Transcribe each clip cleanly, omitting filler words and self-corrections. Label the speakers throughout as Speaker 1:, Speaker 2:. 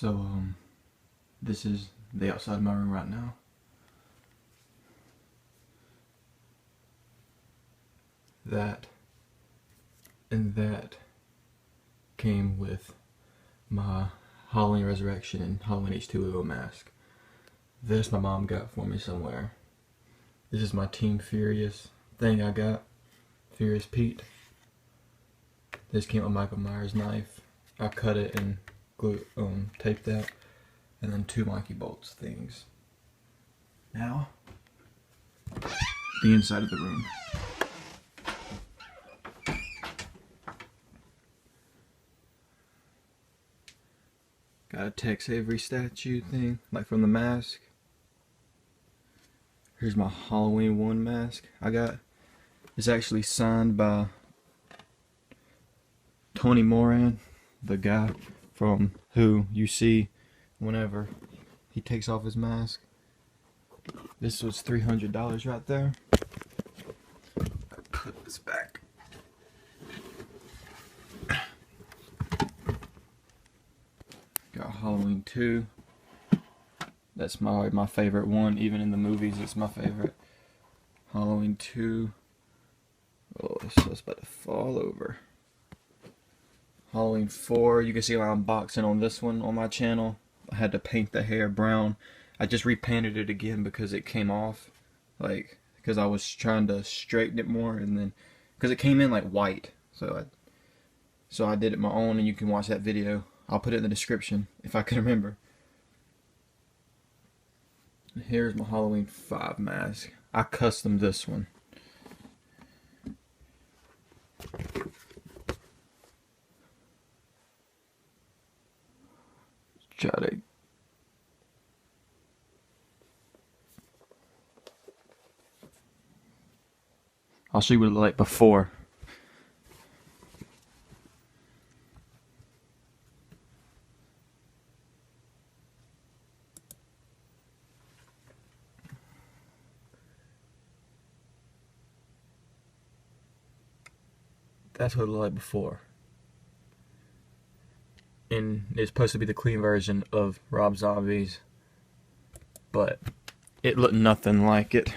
Speaker 1: So, this is the outside of my room right now. That and that came with my Halloween Resurrection and Halloween H2O mask. This my mom got for me somewhere. This is my Team Furious thing I got. Furious Pete. This came with Michael Myers knife. I cut it and taped that. And then 2 Mikey Bolts things. Now, the inside of the room. Got a Tex Avery statue thing, like from the mask. Here's my Halloween 1 mask I got. It's actually signed by Tony Moran, the guy from who you see whenever he takes off his mask. This was $300 right there. Put this back. Got Halloween 2. That's my favorite one. Even in the movies, it's my favorite. Halloween 2. Oh, it's about to fall over. Halloween 4. You can see my unboxing on this one on my channel. I had to paint the hair brown. I just repainted it again because it came off. Like, because I was trying to straighten it more, and then because it came in like white. So I did it my own, and you can watch that video. I'll put it in the description if I can remember. Here's my Halloween 5 mask. I customed this one. Try to I'll show you what it looked like before. That's what it looked like before. And it's supposed to be the clean version of Rob Zombie's, but it looked nothing like it.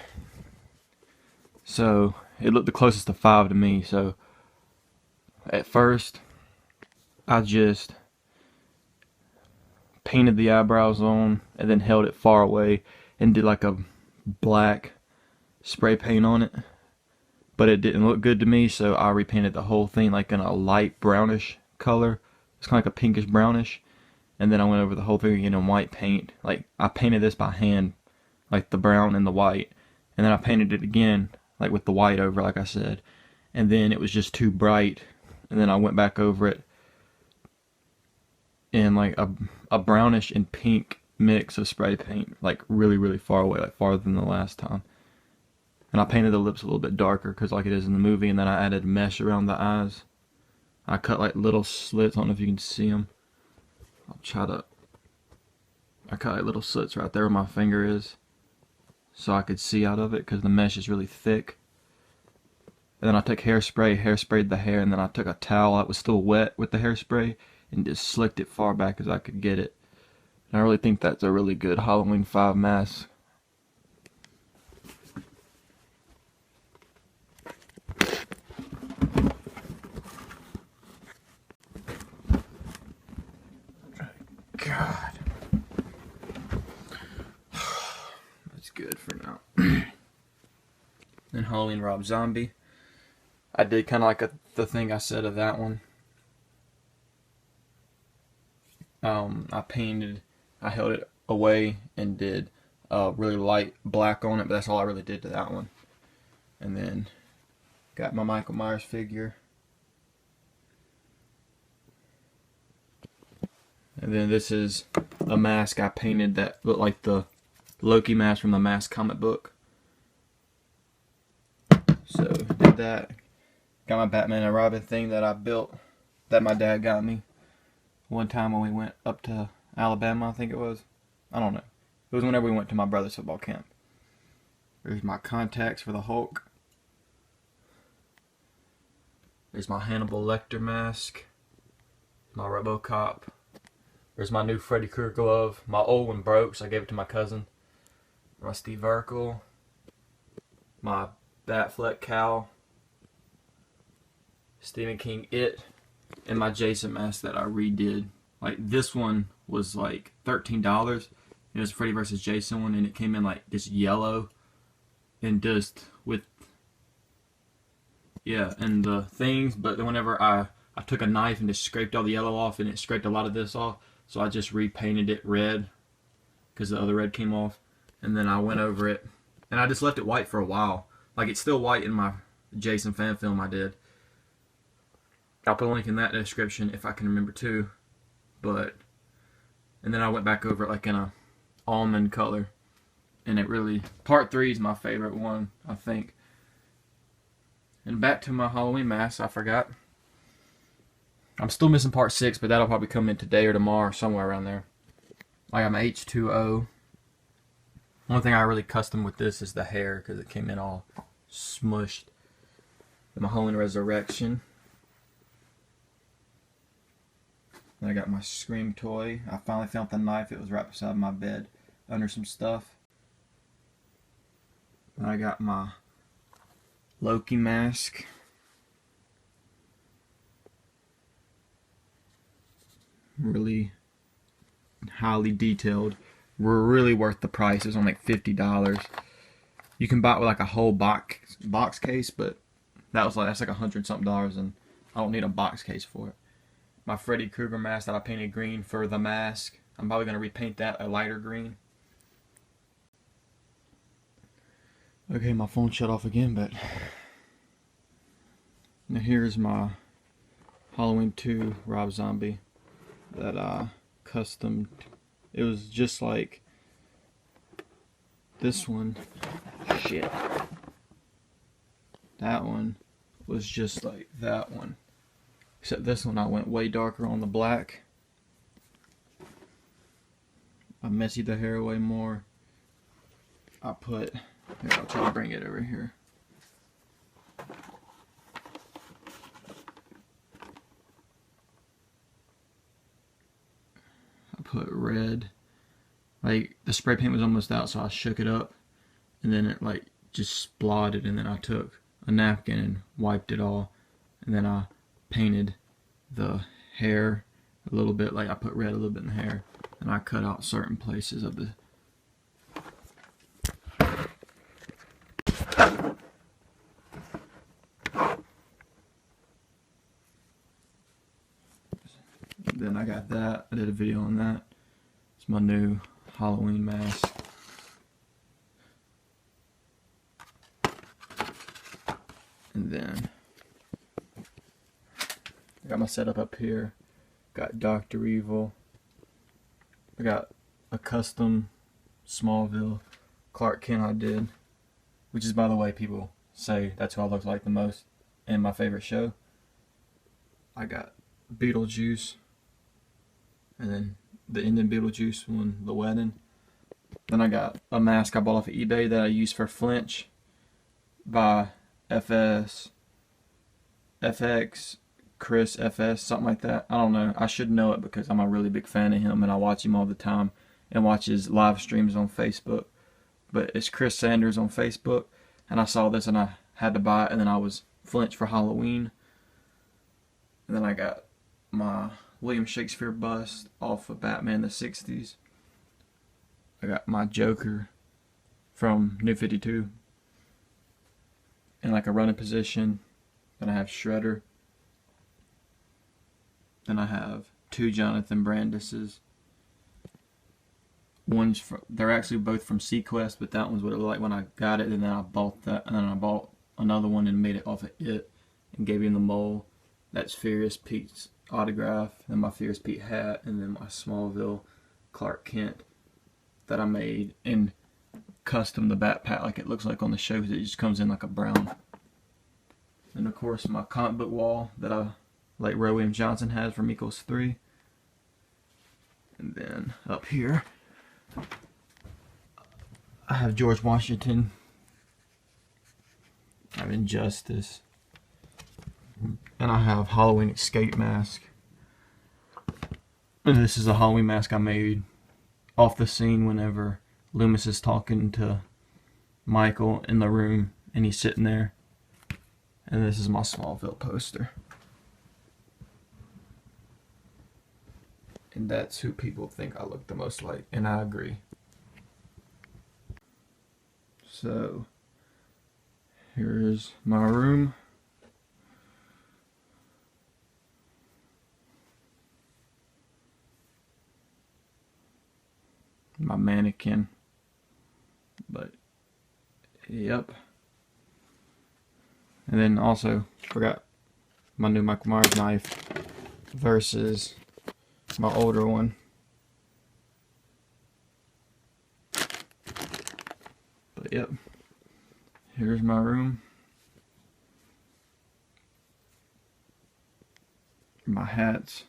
Speaker 1: So it looked the closest to 5 to me. So at first I just painted the eyebrows on and then held it far away and did like a black spray paint on it, but it didn't look good to me, so I repainted the whole thing like in a light brownish color. It's kind of like a pinkish brownish, and then I went over the whole thing again in white paint. Like, I painted this by hand, like the brown and the white, and then I painted it again like with the white over, like I said, and then it was just too bright, and then I went back over it in like a brownish and pink mix of spray paint, like really far away, like farther than the last time. And I painted the lips a little bit darker because like it is in the movie, and then I added mesh around the eyes. I cut like little slits. I don't know if you can see them. I cut like little slits right there where my finger is, so I could see out of it because the mesh is really thick. And then I took hairsprayed the hair, and then I took a towel that was still wet with the hairspray and just slicked it far back as I could get it. And I really think that's a really good Halloween 5 mask. God. That's good for now. Then Halloween Rob Zombie. I did kind of like the thing I said of that one. I held it away and did really light black on it, but that's all I really did to that one. And then got my Michael Myers figure. And then this is a mask I painted that looked like the Loki Mask from the Mask comic book. So did that. Got my Batman and Robin thing that I built, that my dad got me one time when we went up to Alabama, I think it was. I don't know. It was whenever we went to my brother's football camp. There's my contacts for the Hulk. There's my Hannibal Lecter mask. My RoboCop. There's my new Freddy Krueger glove. My old one broke, so I gave it to my cousin. My Steve Urkel. My Batfleck cowl. Stephen King It. And my Jason mask that I redid. Like, this one was like $13. It was a Freddy vs. Jason one, and it came in like this yellow and just with, yeah, and the things. But then whenever I took a knife and just scraped all the yellow off, and it scraped a lot of this off, so I just repainted it red because the other red came off, and then I went over it, and I just left it white for a while. Like, it's still white in my Jason fan film I did. I'll put a link in that description if I can remember too. But, and then I went back over it like in a almond color, and it really, part 3 is my favorite one, I think. And back to my Halloween mask, I forgot. I'm still missing part 6, but that'll probably come in today or tomorrow, somewhere around there. I got my H2O. One thing I really custom with this is the hair, because it came in all smushed. And my Halloween Resurrection. And I got my Scream toy. I finally found the knife. It was right beside my bed under some stuff. And I got my Loki mask. Really highly detailed. Really worth the price. It was only like $50. You can buy it with like a whole box case, but that's like $100 something, and I don't need a box case for it. My Freddy Krueger mask that I painted green for the mask. I'm probably gonna repaint that a lighter green. Okay, my phone shut off again, but now here's my Halloween 2 Rob Zombie that I customed. It was just like this one. Shit. That one was just like that one. Except this one I went way darker on the black. I messied the hair way more. I put, here, I'll try to bring it over here. I put red. Like, the spray paint was almost out, so I shook it up, and then it like just splotted, and then I took a napkin and wiped it all, and then I painted the hair a little bit. Like, I put red a little bit in the hair, and I cut out certain places of the then I got that. I did a video on that. It's my new Halloween mask. And then I got my setup up here. Got Dr. Evil. I got a custom Smallville Clark Kent I did, which is, by the way, people say that's who I look like the most in my favorite show. I got Beetlejuice, and then the ending Beetlejuice one, the wedding. Then I got a mask I bought off of eBay that I use for Flinch by FX Chris FS, something like that. I don't know. I should know it because I'm a really big fan of him and I watch him all the time and watch his live streams on Facebook. But it's Chris Sanders on Facebook, and I saw this and I had to buy it, and then I was Flinch for Halloween. And then I got my William Shakespeare bust off of Batman the 60s. I got my Joker from New 52 in like a running position. Then I have Shredder. Then I have two Jonathan Brandises. One's from, they're actually both from Sequest, but that one's what it looked like when I got it. And then I bought that, and then I bought another one and made it off of it and gave him the mole. That's Furious Pete's autograph, and my Furious Pete hat, and then my Smallville Clark Kent that I made and custom the backpack like it looks like on the show, because it just comes in like a brown. And of course my comic book wall that I like Roy Williams Johnson has from Equals 3. And then up here I have George Washington. I have Injustice. And I have Halloween Escape Mask. And this is a Halloween mask I made off the scene whenever Loomis is talking to Michael in the room and he's sitting there. And this is my Smallville poster. And that's who people think I look the most like, and I agree. So, here's my room. My mannequin. But, yep. And then also, forgot my new Michael Myers knife versus my older one. But yep, here's my room. My hats.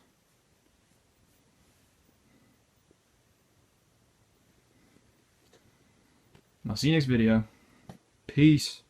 Speaker 1: I'll see you next video. Peace.